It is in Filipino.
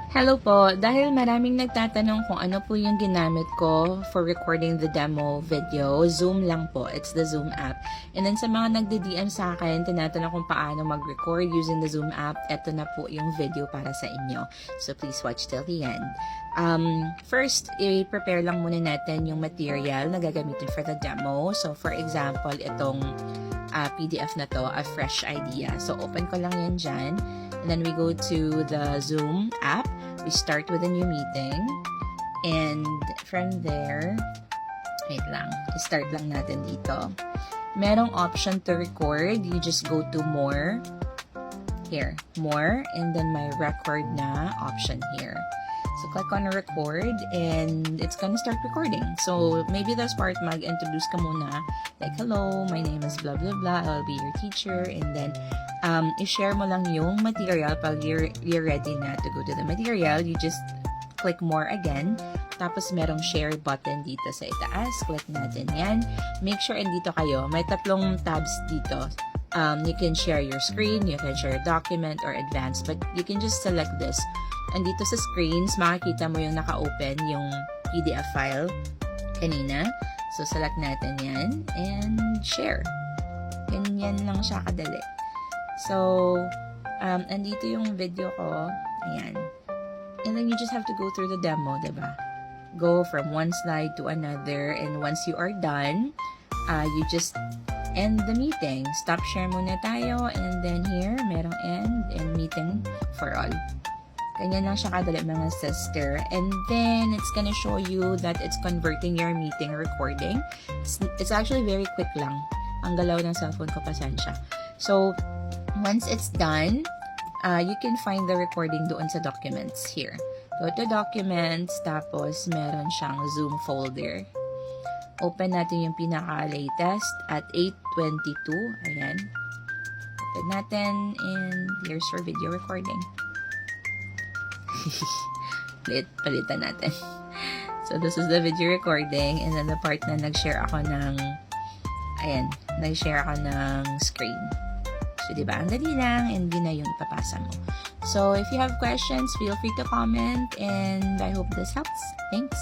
Hello po, dahil maraming nagtatanong kung ano po yung ginamit ko for recording the demo video, Zoom lang po. It's the Zoom app. And then sa mga nagde-DM sa akin, tinatanong kung paano mag-record using the Zoom app, eto na po yung video para sa inyo. So please watch till the end. First, i-prepare lang muna natin yung material na gagamitin for the demo. So for example, itong PDF na to, a fresh idea. So open ko lang yan dyan. And then we go to the Zoom app. We start with a new meeting. And from there, wait lang, start lang natin dito. Merong option to record. You just go to more. Here, more. And then may record na option here. So click on record and it's gonna start recording. So maybe this part mag-introduce ka muna. Like, hello, my name is blah blah blah. I'll be your teacher. And then i-share mo lang yung material. Pag you're ready na to go to the material, you just click more again. Tapos merong share button dito sa itaas. Click natin yan. Make sure andito kayo. May tatlong tabs dito. You can share your screen, you can share a document or advanced, but you can just select this. Andito sa screens, makikita mo yung naka-open yung PDF file kanina. So, select natin yan and share. Ganyan lang siya kadali. So, andito yung video ko. Ayan. And then you just have to go through the demo, diba? Go from one slide to another, and once you are done, you just end the meeting. Stop share muna tayo, and then here, merong end and meeting for all. Ganyan lang siya kadali, mga sister. And then, it's gonna show you that it's converting your meeting recording. It's actually very quick lang. Ang galaw ng cellphone ko, pasensya. So, once it's done, you can find the recording doon sa documents here. Go to documents, tapos meron siyang Zoom folder. Open natin yung pinaka-latest at 8:22. Ayan. Open natin, and here's your video recording. Palitan natin. So, this is the video recording, and then the part na nag-share ako ng screen. So, diba? Ang dali lang, and yun na yung ipapasa mo. So, if you have questions, feel free to comment, and I hope this helps. Thanks!